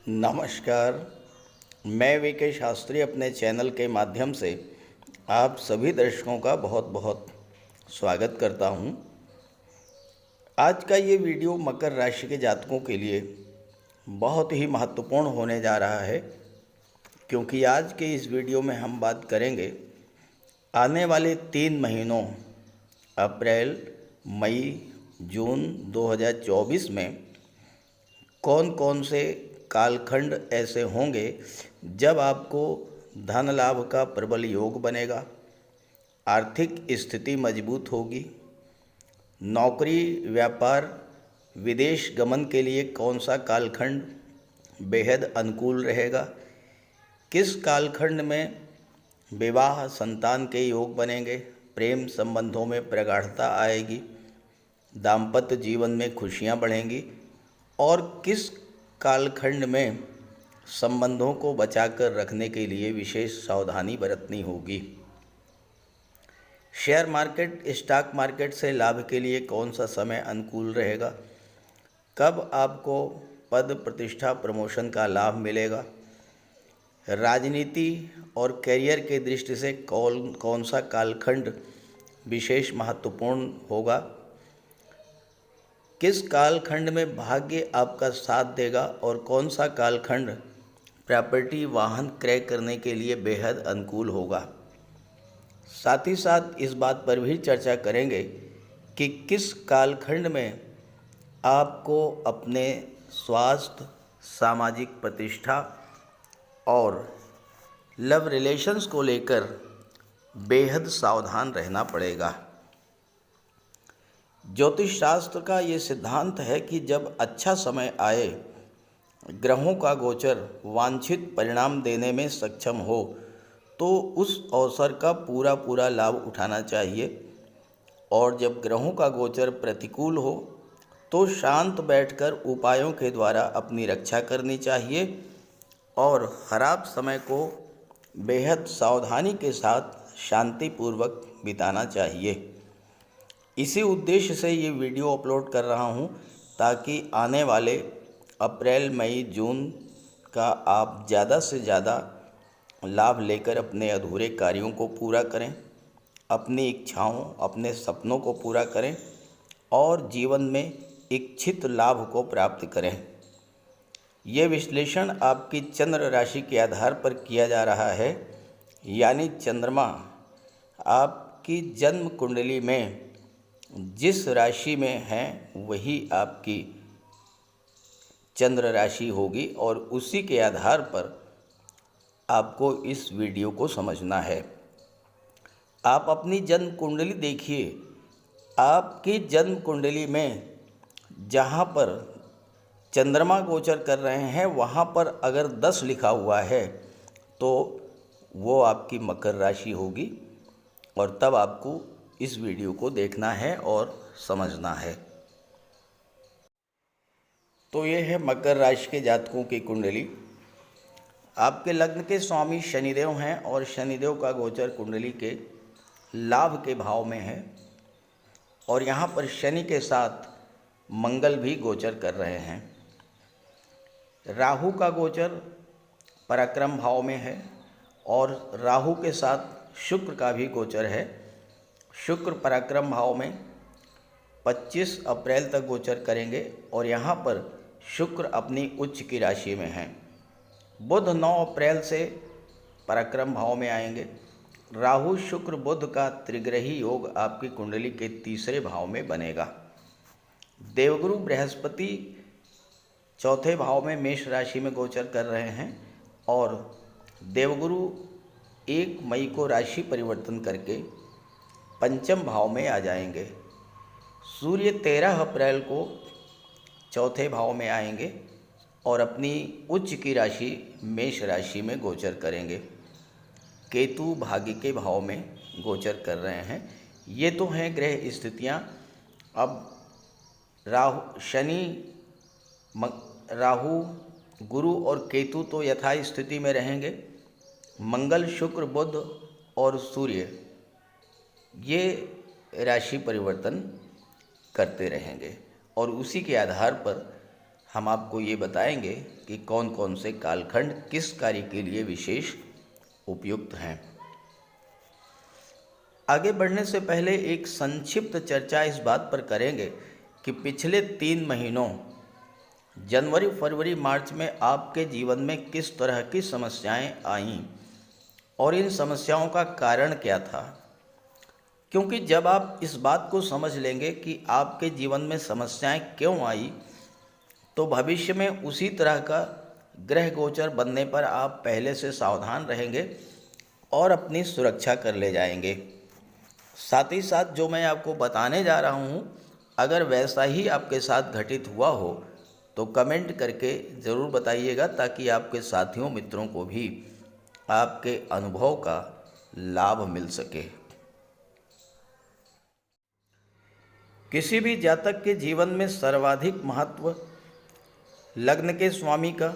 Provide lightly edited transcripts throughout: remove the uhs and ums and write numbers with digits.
नमस्कार। मैं वीके शास्त्री अपने चैनल के माध्यम से आप सभी दर्शकों का बहुत बहुत स्वागत करता हूं। आज का ये वीडियो मकर राशि के जातकों के लिए बहुत ही महत्वपूर्ण होने जा रहा है, क्योंकि आज के इस वीडियो में हम बात करेंगे आने वाले 3 महीनों अप्रैल, मई, जून 2024 में कौन कौन से कालखंड ऐसे होंगे जब आपको धन लाभ का प्रबल योग बनेगा, आर्थिक स्थिति मजबूत होगी, नौकरी, व्यापार, विदेश गमन के लिए कौन सा कालखंड बेहद अनुकूल रहेगा, किस कालखंड में विवाह, संतान के योग बनेंगे, प्रेम संबंधों में प्रगाढ़ता आएगी, दाम्पत्य जीवन में खुशियां बढ़ेंगी और किस कालखंड में संबंधों को बचाकर रखने के लिए विशेष सावधानी बरतनी होगी। शेयर मार्केट, स्टॉक मार्केट से लाभ के लिए कौन सा समय अनुकूल रहेगा, कब आपको पद, प्रतिष्ठा, प्रमोशन का लाभ मिलेगा, राजनीति और करियर के दृष्टि से कौन सा कालखंड विशेष महत्वपूर्ण होगा, किस कालखंड में भाग्य आपका साथ देगा और कौन सा कालखंड प्रॉपर्टी, वाहन क्रय करने के लिए बेहद अनुकूल होगा। साथ ही साथ इस बात पर भी चर्चा करेंगे कि किस कालखंड में आपको अपने स्वास्थ्य, सामाजिक प्रतिष्ठा और लव रिलेशंस को लेकर बेहद सावधान रहना पड़ेगा। ज्योतिष शास्त्र का ये सिद्धांत है कि जब अच्छा समय आए, ग्रहों का गोचर वांछित परिणाम देने में सक्षम हो, तो उस अवसर का पूरा लाभ उठाना चाहिए, और जब ग्रहों का गोचर प्रतिकूल हो तो शांत बैठकर उपायों के द्वारा अपनी रक्षा करनी चाहिए और खराब समय को बेहद सावधानी के साथ शांतिपूर्वक बिताना चाहिए। इसी उद्देश्य से ये वीडियो अपलोड कर रहा हूँ, ताकि आने वाले अप्रैल, मई, जून का आप ज़्यादा से ज़्यादा लाभ लेकर अपने अधूरे कार्यों को पूरा करें, अपनी इच्छाओं, अपने सपनों को पूरा करें और जीवन में इच्छित लाभ को प्राप्त करें। ये विश्लेषण आपकी चंद्र राशि के आधार पर किया जा रहा है, यानी चंद्रमा आपकी जन्म कुंडली में जिस राशि में है वही आपकी चंद्र राशि होगी और उसी के आधार पर आपको इस वीडियो को समझना है। आप अपनी जन्म कुंडली देखिए। आपकी जन्म कुंडली में जहाँ पर चंद्रमा गोचर कर रहे हैं वहाँ पर अगर 10 लिखा हुआ है तो वो आपकी मकर राशि होगी, और तब आपको इस वीडियो को देखना है और समझना है। तो ये है मकर राशि के जातकों की कुंडली। आपके लग्न के स्वामी शनिदेव हैं और शनिदेव का गोचर कुंडली के लाभ के भाव में है, और यहाँ पर शनि के साथ मंगल भी गोचर कर रहे हैं। राहु का गोचर पराक्रम भाव में है और राहु के साथ शुक्र का भी गोचर है। शुक्र पराक्रम भाव में 25 अप्रैल तक गोचर करेंगे और यहाँ पर शुक्र अपनी उच्च की राशि में हैं। बुध 9 अप्रैल से पराक्रम भाव में आएंगे। राहु, शुक्र, बुध का त्रिग्रही योग आपकी कुंडली के तीसरे भाव में बनेगा। देवगुरु बृहस्पति चौथे भाव में मेष राशि में गोचर कर रहे हैं और देवगुरु 1 मई को राशि परिवर्तन करके पंचम भाव में आ जाएंगे। सूर्य 13 अप्रैल को चौथे भाव में आएंगे और अपनी उच्च की राशि मेष राशि में गोचर करेंगे। केतु भाग्य के भाव में गोचर कर रहे हैं। ये तो हैं ग्रह स्थितियाँ। अब राहु, गुरु और केतु तो यथा स्थिति में रहेंगे। मंगल, शुक्र, बुध और सूर्य ये राशि परिवर्तन करते रहेंगे और उसी के आधार पर हम आपको ये बताएंगे कि कौन कौन से कालखंड किस कार्य के लिए विशेष उपयुक्त हैं। आगे बढ़ने से पहले एक संक्षिप्त चर्चा इस बात पर करेंगे कि पिछले 3 महीनों जनवरी, फरवरी, मार्च में आपके जीवन में किस तरह की समस्याएं आईं और इन समस्याओं का कारण क्या था। क्योंकि जब आप इस बात को समझ लेंगे कि आपके जीवन में समस्याएं क्यों आई, तो भविष्य में उसी तरह का ग्रह गोचर बनने पर आप पहले से सावधान रहेंगे और अपनी सुरक्षा कर ले जाएंगे। साथ ही साथ जो मैं आपको बताने जा रहा हूँ, अगर वैसा ही आपके साथ घटित हुआ हो तो कमेंट करके ज़रूर बताइएगा, ताकि आपके साथियों मित्रों को भी आपके अनुभव का लाभ मिल सके। किसी भी जातक के जीवन में सर्वाधिक महत्व लग्न के स्वामी का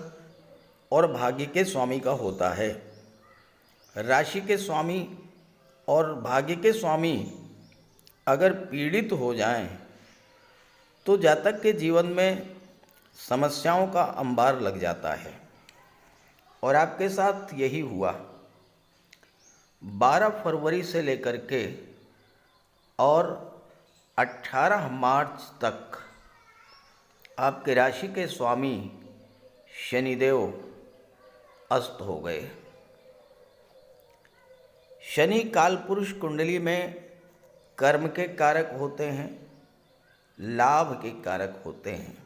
और भाग्य के स्वामी का होता है। राशि के स्वामी और भाग्य के स्वामी अगर पीड़ित हो जाएं, तो जातक के जीवन में समस्याओं का अंबार लग जाता है। और आपके साथ यही हुआ। 12 फरवरी से लेकर के और 18 मार्च तक आपके राशि के स्वामी शनिदेव अस्त हो गए। शनि कालपुरुष कुंडली में कर्म के कारक होते हैं, लाभ के कारक होते हैं,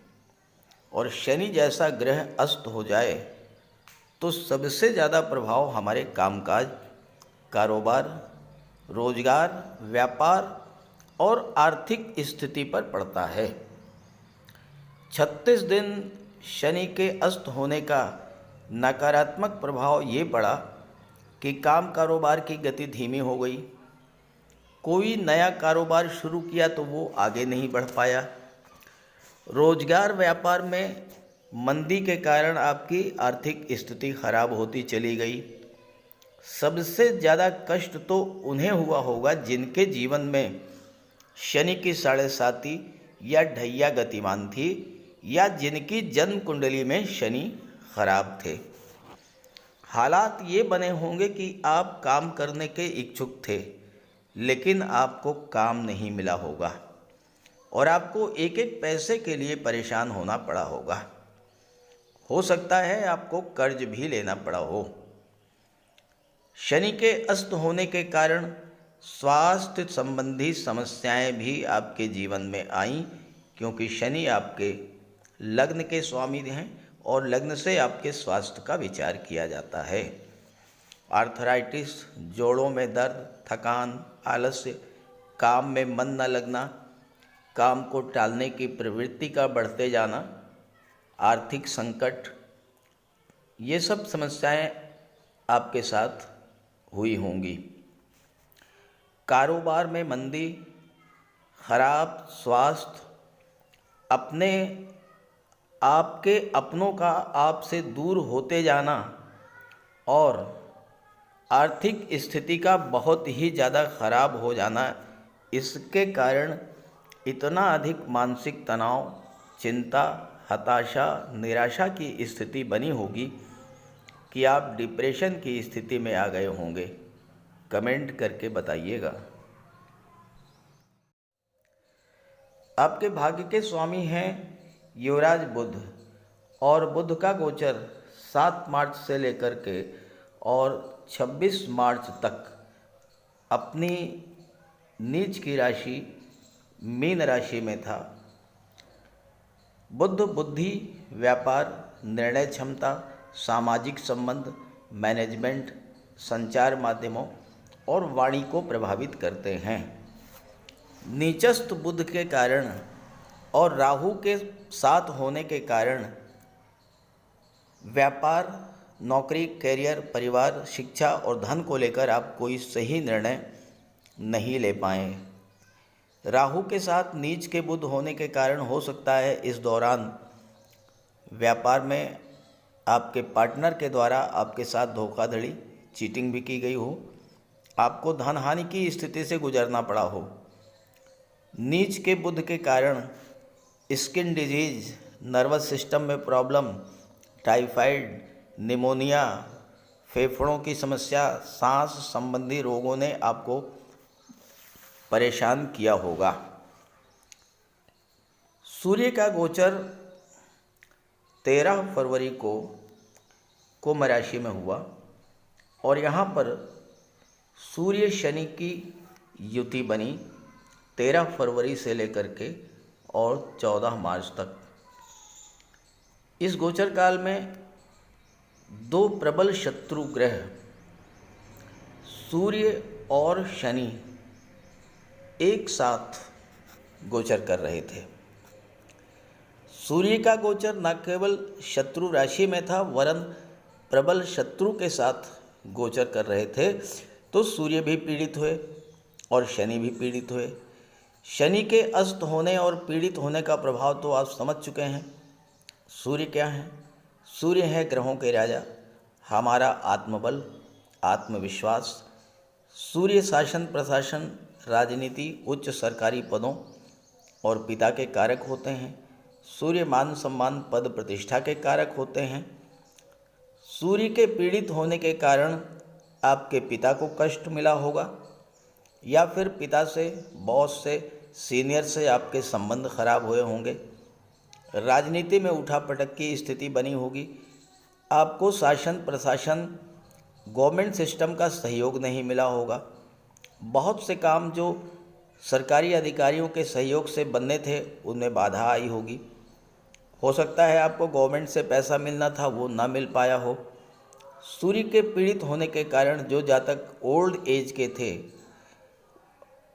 और शनि जैसा ग्रह अस्त हो जाए तो सबसे ज़्यादा प्रभाव हमारे कामकाज, कारोबार, रोजगार, व्यापार और आर्थिक स्थिति पर पड़ता है। 36 दिन शनि के अस्त होने का नकारात्मक प्रभाव ये पड़ा कि काम कारोबार की गति धीमी हो गई। कोई नया कारोबार शुरू किया तो वो आगे नहीं बढ़ पाया। रोजगार व्यापार में मंदी के कारण आपकी आर्थिक स्थिति खराब होती चली गई। सबसे ज़्यादा कष्ट तो उन्हें हुआ होगा जिनके जीवन में शनि की 7.5 या ढैया गतिमान थी, या जिनकी जन्म कुंडली में शनि खराब थे। हालात ये बने होंगे कि आप काम करने के इच्छुक थे, लेकिन आपको काम नहीं मिला होगा और आपको एक एक पैसे के लिए परेशान होना पड़ा होगा। हो सकता है आपको कर्ज भी लेना पड़ा हो। शनि के अस्त होने के कारण स्वास्थ्य संबंधी समस्याएं भी आपके जीवन में आईं, क्योंकि शनि आपके लग्न के स्वामी हैं और लग्न से आपके स्वास्थ्य का विचार किया जाता है। आर्थराइटिस, जोड़ों में दर्द, थकान, आलस्य, काम में मन न लगना, काम को टालने की प्रवृत्ति का बढ़ते जाना, आर्थिक संकट, ये सब समस्याएं आपके साथ हुई होंगी। कारोबार में मंदी, खराब स्वास्थ्य, आपके अपनों का आपसे दूर होते जाना और आर्थिक स्थिति का बहुत ही ज़्यादा खराब हो जाना, इसके कारण इतना अधिक मानसिक तनाव, चिंता, हताशा, निराशा की स्थिति बनी होगी कि आप डिप्रेशन की स्थिति में आ गए होंगे। कमेंट करके बताइएगा। आपके भाग्य के स्वामी हैं युवराज बुध, और बुध का गोचर 7 मार्च से लेकर के और 26 मार्च तक अपनी नीच की राशि मीन राशि में था। बुध बुद्धि, व्यापार, निर्णय क्षमता, सामाजिक संबंध, मैनेजमेंट, संचार माध्यमों और वाणी को प्रभावित करते हैं। नीचस्थ बुध के कारण और राहु के साथ होने के कारण व्यापार, नौकरी, कैरियर, परिवार, शिक्षा और धन को लेकर आप कोई सही निर्णय नहीं ले पाए। राहु के साथ नीच के बुध होने के कारण हो सकता है इस दौरान व्यापार में आपके पार्टनर के द्वारा आपके साथ धोखाधड़ी, चीटिंग भी की गई हो, आपको धन हानि की स्थिति से गुजरना पड़ा हो। नीच के बुध के कारण स्किन डिजीज, नर्वस सिस्टम में प्रॉब्लम, टाइफाइड, निमोनिया, फेफड़ों की समस्या, सांस संबंधी रोगों ने आपको परेशान किया होगा। सूर्य का गोचर 13 फरवरी को कुंभ राशि में हुआ और यहाँ पर सूर्य शनि की युति बनी 13 फरवरी से लेकर के और 14 मार्च तक। इस गोचर काल में दो प्रबल शत्रु ग्रह सूर्य और शनि एक साथ गोचर कर रहे थे। सूर्य का गोचर न केवल शत्रु राशि में था वरन प्रबल शत्रु के साथ गोचर कर रहे थे, तो सूर्य भी पीड़ित हुए और शनि भी पीड़ित हुए। शनि के अस्त होने और पीड़ित होने का प्रभाव तो आप समझ चुके हैं। सूर्य क्या है? सूर्य है ग्रहों के राजा, हमारा आत्मबल, आत्मविश्वास। सूर्य शासन प्रशासन, राजनीति, उच्च सरकारी पदों और पिता के कारक होते हैं। सूर्य मान सम्मान, पद प्रतिष्ठा के कारक होते हैं। सूर्य के पीड़ित होने के कारण आपके पिता को कष्ट मिला होगा या फिर पिता से, बॉस से, सीनियर से आपके संबंध खराब हुए होंगे। राजनीति में उठापटक की स्थिति बनी होगी। आपको शासन प्रशासन, गवर्नमेंट सिस्टम का सहयोग नहीं मिला होगा। बहुत से काम जो सरकारी अधिकारियों के सहयोग से बनने थे उनमें बाधा आई होगी। हो सकता है आपको गवर्नमेंट से पैसा मिलना था वो ना मिल पाया हो। सूर्य के पीड़ित होने के कारण जो जातक ओल्ड एज के थे,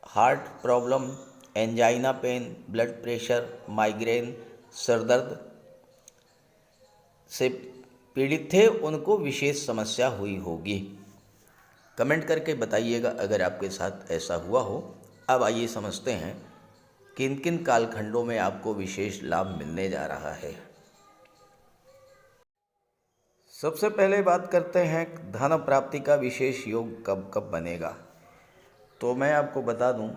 heart problem, angina pain, blood pressure, migraine, सरदर्द से पीड़ित थे, उनको विशेष समस्या हुई होगी। कमेंट करके बताइएगा अगर आपके साथ ऐसा हुआ हो। अब आइए समझते हैं किन किन कालखंडों में आपको विशेष लाभ मिलने जा रहा है। सबसे पहले बात करते हैं धन प्राप्ति का विशेष योग कब कब बनेगा। तो मैं आपको बता दूं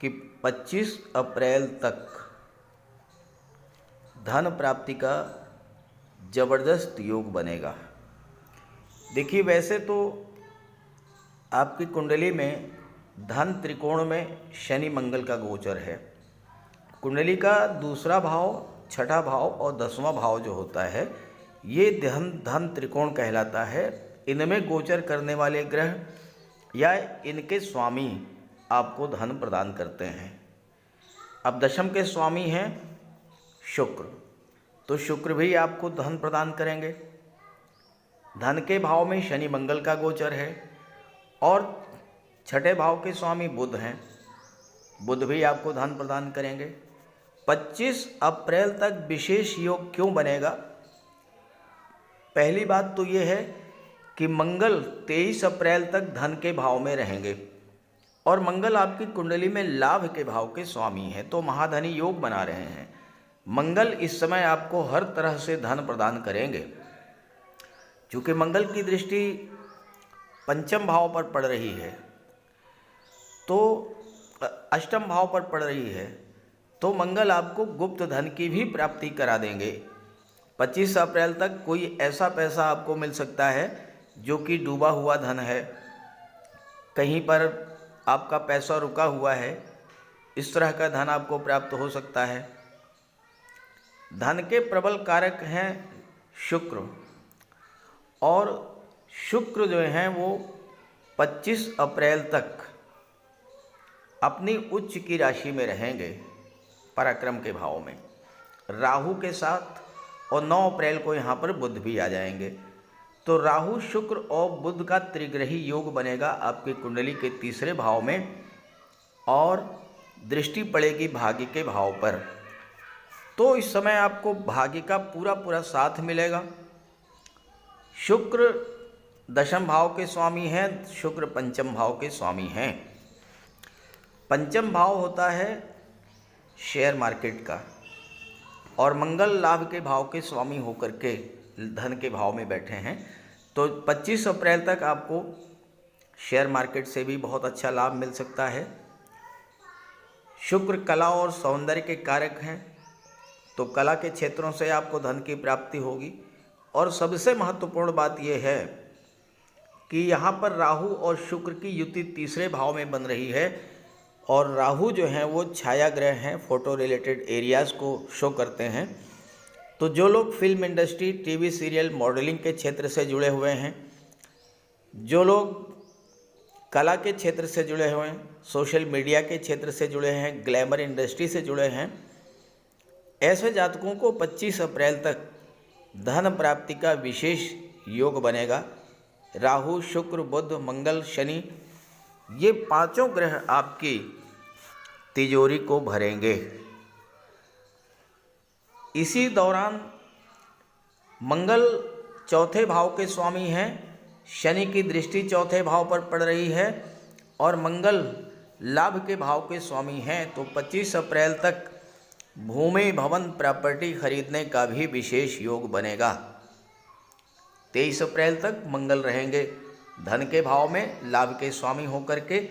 कि 25 अप्रैल तक धन प्राप्ति का ज़बरदस्त योग बनेगा। देखिए, वैसे तो आपकी कुंडली में धन त्रिकोण में शनि मंगल का गोचर है। कुंडली का दूसरा भाव, छठा भाव और 10वां भाव जो होता है ये धन त्रिकोण कहलाता है। इनमें गोचर करने वाले ग्रह या इनके स्वामी आपको धन प्रदान करते हैं। अब दशम के स्वामी हैं शुक्र, तो शुक्र भी आपको धन प्रदान करेंगे। धन के भाव में शनि मंगल का गोचर है और छठे भाव के स्वामी बुध हैं, बुध भी आपको धन प्रदान करेंगे। 25 अप्रैल तक विशेष योग क्यों बनेगा? पहली बात तो ये है कि मंगल 23 अप्रैल तक धन के भाव में रहेंगे और मंगल आपकी कुंडली में लाभ के भाव के स्वामी हैं, तो महाधनी योग बना रहे हैं। मंगल इस समय आपको हर तरह से धन प्रदान करेंगे। चूँकि मंगल की दृष्टि पंचम भाव पर पड़ रही है, तो अष्टम भाव पर पड़ रही है, तो मंगल आपको गुप्त धन की भी प्राप्ति करा देंगे। 25 अप्रैल तक कोई ऐसा पैसा आपको मिल सकता है जो कि डूबा हुआ धन है, कहीं पर आपका पैसा रुका हुआ है, इस तरह का धन आपको प्राप्त हो सकता है। धन के प्रबल कारक हैं शुक्र, और शुक्र जो हैं वो 25 अप्रैल तक अपनी उच्च की राशि में रहेंगे, पराक्रम के भाव में राहु के साथ, और 9 अप्रैल को यहाँ पर बुध भी आ जाएंगे। तो राहु, शुक्र और बुध का त्रिग्रही योग बनेगा आपकी कुंडली के तीसरे भाव में और दृष्टि पड़ेगी भाग्य के भाव पर। तो इस समय आपको भाग्य का पूरा पूरा साथ मिलेगा। शुक्र दशम भाव के स्वामी हैं, शुक्र पंचम भाव के स्वामी हैं। पंचम भाव होता है शेयर मार्केट का, और मंगल लाभ के भाव के स्वामी होकर के धन के भाव में बैठे हैं। तो 25 अप्रैल तक आपको शेयर मार्केट से भी बहुत अच्छा लाभ मिल सकता है। शुक्र कला और सौंदर्य के कारक हैं, तो कला के क्षेत्रों से आपको धन की प्राप्ति होगी। और सबसे महत्वपूर्ण बात यह है कि यहाँ पर राहु और शुक्र की युति तीसरे भाव में बन रही है, और राहु जो हैं वो छाया ग्रह हैं, फोटो रिलेटेड एरियाज़ को शो करते हैं। तो जो लोग film industry, TV serial, modelling के क्षेत्र से जुड़े हुए हैं, जो लोग कला के क्षेत्र से जुड़े हुए हैं, सोशल मीडिया के क्षेत्र से जुड़े हैं, ग्लैमर इंडस्ट्री से जुड़े हैं, ऐसे जातकों को 25 अप्रैल तक धन प्राप्ति का विशेष योग बनेगा। राहु, शुक्र, बुध, मंगल, शनि, ये पांचों ग्रह आपकी तिजोरी को भरेंगे। इसी दौरान मंगल चौथे भाव के स्वामी हैं, शनि की दृष्टि चौथे भाव पर पड़ रही है, और मंगल लाभ के भाव के स्वामी हैं। तो 25 अप्रैल तक भूमि, भवन, प्रॉपर्टी खरीदने का भी विशेष योग बनेगा। 23 अप्रैल तक मंगल रहेंगे धन के भाव में, लाभ के स्वामी होकर के,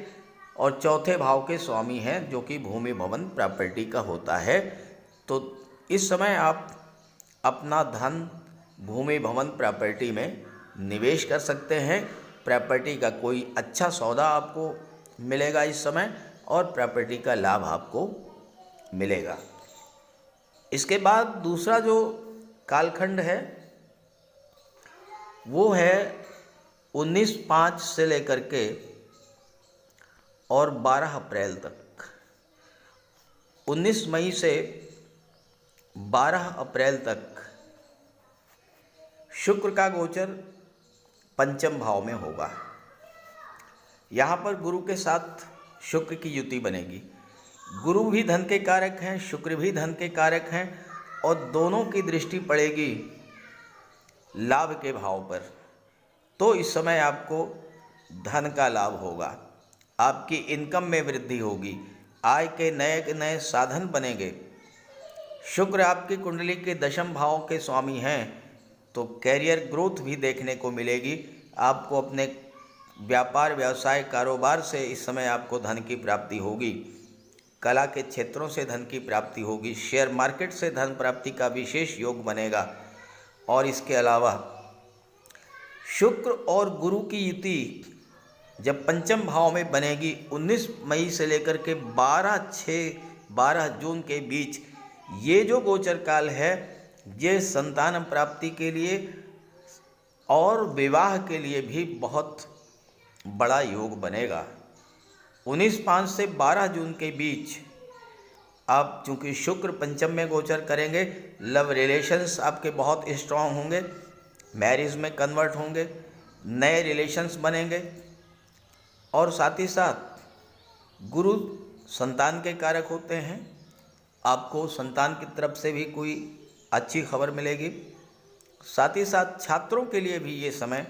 और चौथे भाव के स्वामी हैं जो कि भूमि, भवन, प्रॉपर्टी का होता है। तो इस समय आप अपना धन भूमि, भवन, प्रॉपर्टी में निवेश कर सकते हैं। प्रॉपर्टी का कोई अच्छा सौदा आपको मिलेगा इस समय, और प्रॉपर्टी का लाभ आपको मिलेगा। इसके बाद दूसरा जो कालखंड है वो है 19/5 से लेकर के और 12 अप्रैल तक। 19 मई से 12 अप्रैल तक शुक्र का गोचर पंचम भाव में होगा। यहाँ पर गुरु के साथ शुक्र की युति बनेगी। गुरु भी धन के कारक हैं, शुक्र भी धन के कारक हैं, और दोनों की दृष्टि पड़ेगी लाभ के भाव पर। तो इस समय आपको धन का लाभ होगा, आपकी इनकम में वृद्धि होगी, आय के नए नए साधन बनेंगे। शुक्र आपकी कुंडली के दशम भाव के स्वामी हैं, तो कैरियर ग्रोथ भी देखने को मिलेगी। आपको अपने व्यापार, व्यवसाय, कारोबार से इस समय आपको धन की प्राप्ति होगी। कला के क्षेत्रों से धन की प्राप्ति होगी। शेयर मार्केट से धन प्राप्ति का विशेष योग बनेगा। और इसके अलावा शुक्र और गुरु की युति जब पंचम भाव में बनेगी 19 मई से लेकर के 12 जून के बीच, ये जो गोचर काल है ये संतान प्राप्ति के लिए और विवाह के लिए भी बहुत बड़ा योग बनेगा। 19/5 से 12 जून के बीच आप चूँकि शुक्र पंचम में गोचर करेंगे, लव रिलेशंस आपके बहुत स्ट्रांग होंगे, मैरिज में कन्वर्ट होंगे, नए रिलेशंस बनेंगे, और साथ ही साथ गुरु संतान के कारक होते हैं। आपको संतान की तरफ से भी कोई अच्छी खबर मिलेगी। साथ ही साथ छात्रों के लिए भी ये समय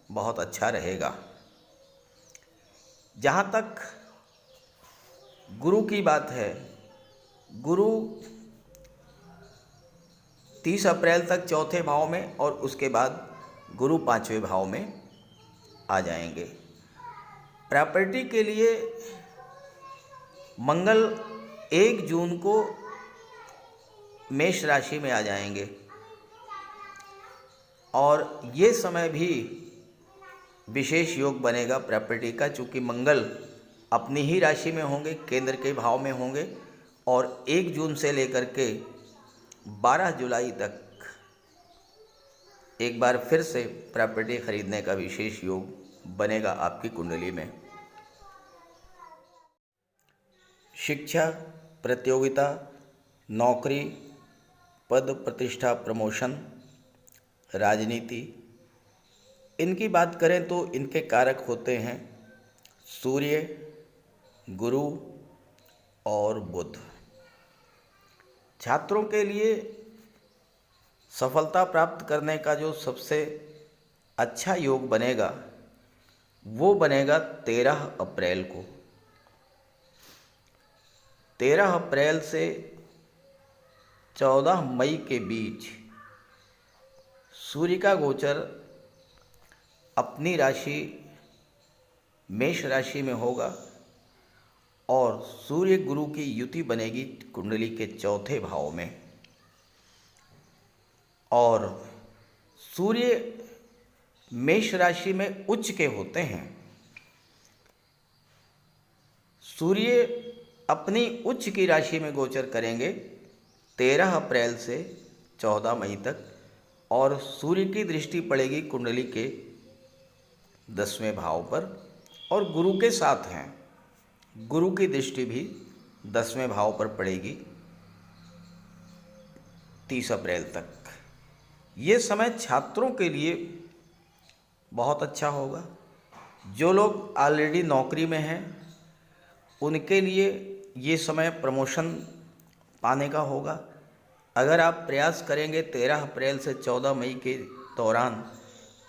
बहुत अच्छा रहेगा। जहाँ तक गुरु की बात है, गुरु 30 अप्रैल तक चौथे भाव में, और उसके बाद गुरु 5वें भाव में आ जाएंगे। प्रॉपर्टी के लिए मंगल 1 जून को मेष राशि में आ जाएंगे, और ये समय भी विशेष योग बनेगा प्रॉपर्टी का, चूँकि मंगल अपनी ही राशि में होंगे, केंद्र के भाव में होंगे, और 1 जून से लेकर के 12 जुलाई तक एक बार फिर से प्रॉपर्टी खरीदने का विशेष योग बनेगा आपकी कुंडली में। शिक्षा, प्रतियोगिता, नौकरी, पद प्रतिष्ठा, प्रमोशन, राजनीति, इनकी बात करें तो इनके कारक होते हैं सूर्य, गुरु और बुध। छात्रों के लिए सफलता प्राप्त करने का जो सबसे अच्छा योग बनेगा वो बनेगा 13 अप्रैल को। 13 अप्रैल से 14 मई के बीच सूर्य का गोचर अपनी राशि मेष राशि में होगा, और सूर्य गुरु की युति बनेगी कुंडली के चौथे भाव में। और सूर्य मेष राशि में उच्च के होते हैं। सूर्य अपनी उच्च की राशि में गोचर करेंगे 13 अप्रैल से 14 मई तक, और सूर्य की दृष्टि पड़ेगी कुंडली के 10वें भाव पर, और गुरु के साथ हैं। गुरु की दृष्टि भी 10वें भाव पर पड़ेगी 30 अप्रैल तक। ये समय छात्रों के लिए बहुत अच्छा होगा। जो लोग ऑलरेडी नौकरी में हैं उनके लिए ये समय प्रमोशन पाने का होगा। अगर आप प्रयास करेंगे 13 अप्रैल से 14 मई के दौरान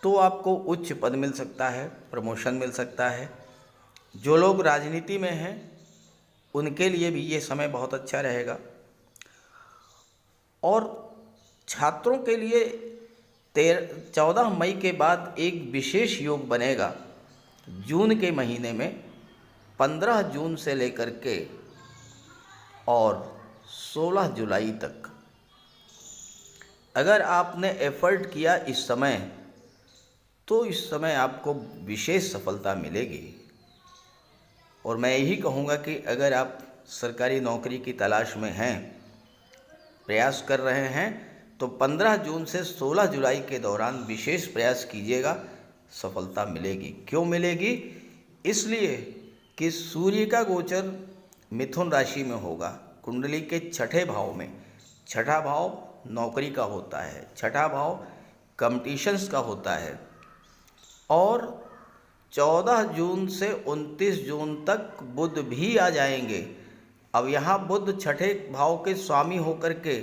तो आपको उच्च पद मिल सकता है, प्रमोशन मिल सकता है। जो लोग राजनीति में हैं उनके लिए भी ये समय बहुत अच्छा रहेगा। और छात्रों के लिए 14 मई के बाद एक विशेष योग बनेगा जून के महीने में, 15 जून से लेकर के और 16 जुलाई तक। अगर आपने एफर्ट किया इस समय तो इस समय आपको विशेष सफलता मिलेगी। और मैं यही कहूँगा कि अगर आप सरकारी नौकरी की तलाश में हैं, प्रयास कर रहे हैं, तो 15 जून से 16 जुलाई के दौरान विशेष प्रयास कीजिएगा, सफलता मिलेगी। क्यों मिलेगी? इसलिए कि सूर्य का गोचर मिथुन राशि में होगा, कुंडली के 6ठे भाव में। 6ठा भाव नौकरी का होता है, 6ठा भाव कॉम्पिटिशन्स का होता है। और 14 जून से 29 जून तक बुध भी आ जाएंगे। अब यहाँ बुध 6ठे भाव के स्वामी होकर के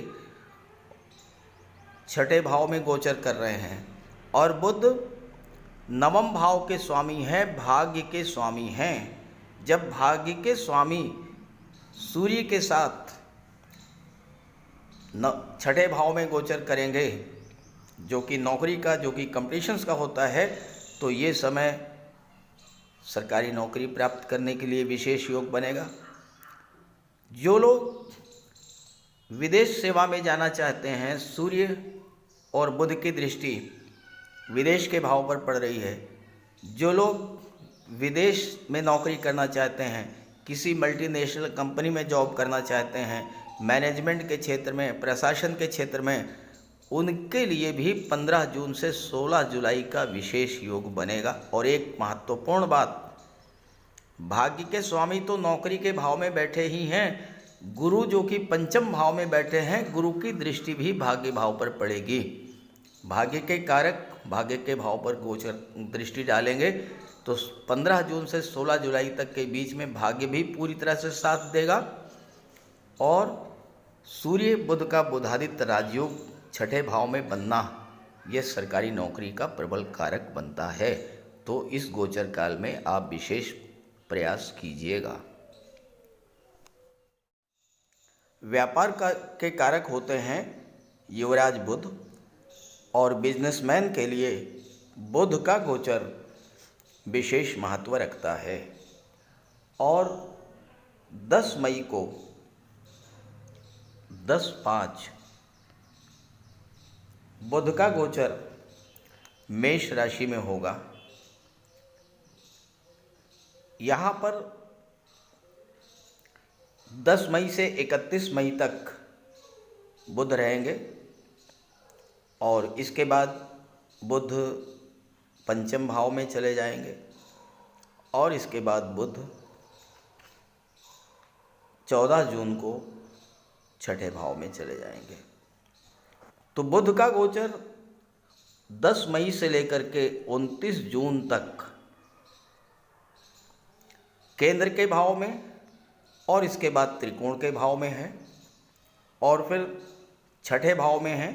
6ठे भाव में गोचर कर रहे हैं, और बुध 9वें भाव के स्वामी हैं, भाग्य के स्वामी हैं। जब भाग्य के स्वामी सूर्य के साथ 6ठे भाव में गोचर करेंगे, जो कि नौकरी का, जो कि कॉम्पिटिशन्स का होता है, तो ये समय सरकारी नौकरी प्राप्त करने के लिए विशेष योग बनेगा। जो लोग विदेश सेवा में जाना चाहते हैं, सूर्य और बुध की दृष्टि विदेश के भाव पर पड़ रही है। जो लोग विदेश में नौकरी करना चाहते हैं, किसी मल्टीनेशनल कंपनी में जॉब करना चाहते हैं, मैनेजमेंट के क्षेत्र में, प्रशासन के क्षेत्र में, उनके लिए भी 15 जून से 16 जुलाई का विशेष योग बनेगा। और एक महत्वपूर्ण बात, भाग्य के स्वामी तो नौकरी के भाव में बैठे ही हैं, गुरु जो कि 5वें भाव में बैठे हैं, गुरु की दृष्टि भी भाग्य भाव पर पड़ेगी। भाग्य के कारक भाग्य के भाव पर गोचर दृष्टि डालेंगे तो 15 जून से 16 जुलाई तक के बीच में भाग्य भी पूरी तरह से साथ देगा। और सूर्य बुध का बुधादित्य राजयोग 6ठे भाव में बनना, यह सरकारी नौकरी का प्रबल कारक बनता है। तो इस गोचर काल में आप विशेष प्रयास कीजिएगा। व्यापार के कारक होते हैं युवराज बुध, और बिजनेसमैन के लिए बुध का गोचर विशेष महत्व रखता है। और 10 मई को 10/5 बुध का गोचर मेष राशि में होगा। यहाँ पर 10 मई से 31 मई तक बुध रहेंगे, और इसके बाद बुध 5वें भाव में चले जाएंगे, और इसके बाद बुध 14 जून को 6ठे भाव में चले जाएंगे। तो बुध का गोचर 10 मई से लेकर के 29 जून तक केंद्र के भाव में, और इसके बाद त्रिकोण के भाव में है, और फिर 6ठे भाव में है,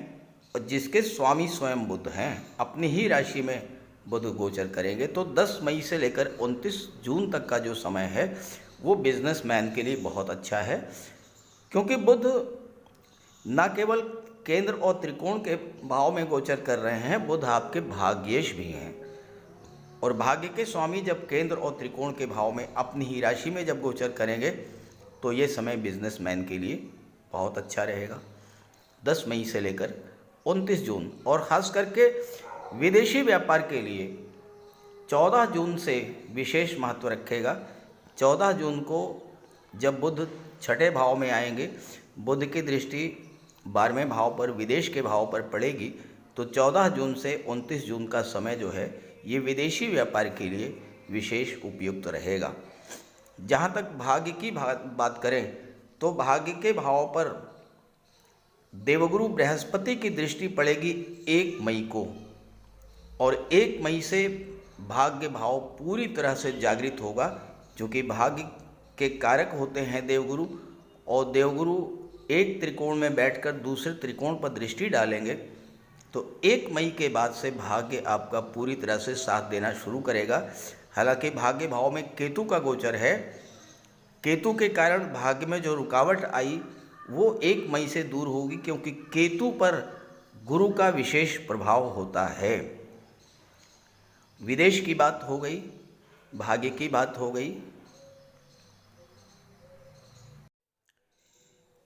और जिसके स्वामी स्वयं बुध हैं। अपनी ही राशि में बुध गोचर करेंगे। तो 10 मई से लेकर 29 जून तक का जो समय है वो बिजनेसमैन के लिए बहुत अच्छा है, क्योंकि बुध न केवल केंद्र और त्रिकोण के भाव में गोचर कर रहे हैं, बुध आपके भाग्येश भी हैं। और भाग्य के स्वामी जब केंद्र और त्रिकोण के भाव में अपनी ही राशि में जब गोचर करेंगे तो ये समय बिजनेसमैन के लिए बहुत अच्छा रहेगा। 10 मई से लेकर 29 जून, और ख़ास करके विदेशी व्यापार के लिए 14 जून से विशेष महत्व रखेगा। 14 जून को जब बुध छठे भाव में आएंगे, बुध की दृष्टि 12वें भाव पर, विदेश के भाव पर पड़ेगी, तो 14 जून से 29 जून का समय जो है ये विदेशी व्यापार के लिए विशेष उपयुक्त रहेगा। जहाँ तक भाग्य की बात करें तो भाग्य के भाव पर देवगुरु बृहस्पति की दृष्टि पड़ेगी 1 मई को, और 1 मई से भाग्य भाव पूरी तरह से जागृत होगा, क्योंकि भाग्य के कारक होते हैं देवगुरु, और देवगुरु एक त्रिकोण में बैठकर दूसरे त्रिकोण पर दृष्टि डालेंगे। तो 1 मई के बाद से भाग्य आपका पूरी तरह से साथ देना शुरू करेगा। हालांकि भाग्य भाव में केतु का गोचर है, केतु के कारण भाग्य में जो रुकावट आई वो 1 मई से दूर होगी, क्योंकि केतु पर गुरु का विशेष प्रभाव होता है। विदेश की बात हो गई, भाग्य की बात हो गई।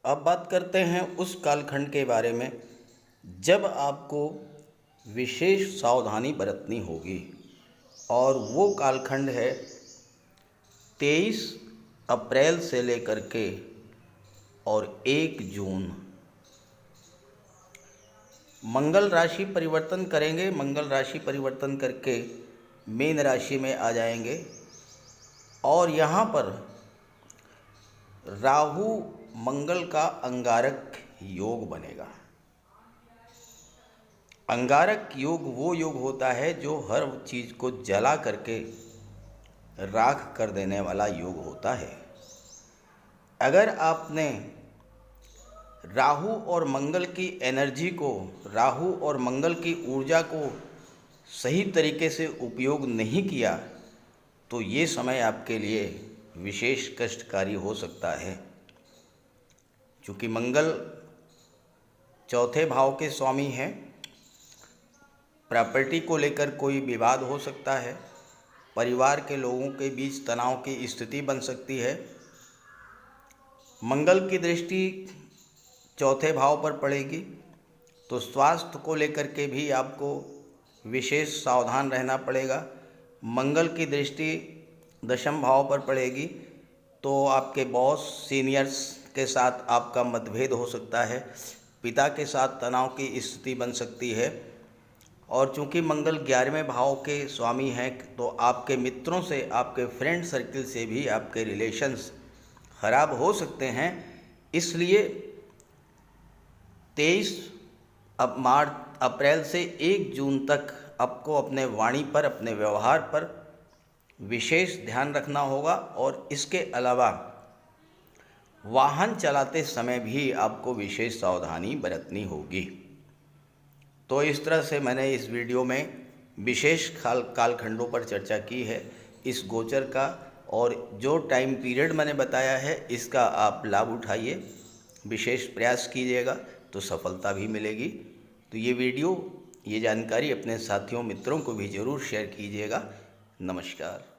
अब बात करते हैं उस कालखंड के बारे में जब आपको विशेष सावधानी बरतनी होगी, और वो कालखंड है 23 अप्रैल से लेकर के और 1 जून। मंगल राशि परिवर्तन करेंगे, मंगल राशि परिवर्तन करके मीन राशि में आ जाएंगे, और यहाँ पर राहु मंगल का अंगारक योग बनेगा। अंगारक योग वो योग होता है जो हर चीज़ को जला करके राख कर देने वाला योग होता है। अगर आपने राहु और मंगल की एनर्जी को, राहु और मंगल की ऊर्जा को सही तरीके से उपयोग नहीं किया तो ये समय आपके लिए विशेष कष्टकारी हो सकता है। क्योंकि मंगल चौथे भाव के स्वामी हैं, प्रॉपर्टी को लेकर कोई विवाद हो सकता है, परिवार के लोगों के बीच तनाव की स्थिति बन सकती है। मंगल की दृष्टि चौथे भाव पर पड़ेगी, तो स्वास्थ्य को लेकर के भी आपको विशेष सावधान रहना पड़ेगा। मंगल की दृष्टि दशम भाव पर पड़ेगी, तो आपके बॉस, सीनियर्स के साथ आपका मतभेद हो सकता है, पिता के साथ तनाव की स्थिति बन सकती है। और चूंकि मंगल 11वें भाव के स्वामी हैं, तो आपके मित्रों से, आपके फ्रेंड सर्किल से भी आपके रिलेशंस खराब हो सकते हैं। इसलिए 23 अप्रैल से 1 जून तक आपको अपने वाणी पर, अपने व्यवहार पर विशेष ध्यान रखना होगा, और इसके अलावा वाहन चलाते समय भी आपको विशेष सावधानी बरतनी होगी। तो इस तरह से मैंने इस वीडियो में विशेष कालखंडों पर चर्चा की है इस गोचर का, और जो टाइम पीरियड मैंने बताया है इसका आप लाभ उठाइए, विशेष प्रयास कीजिएगा तो सफलता भी मिलेगी। तो ये वीडियो, ये जानकारी अपने साथियों, मित्रों को भी ज़रूर शेयर कीजिएगा। नमस्कार।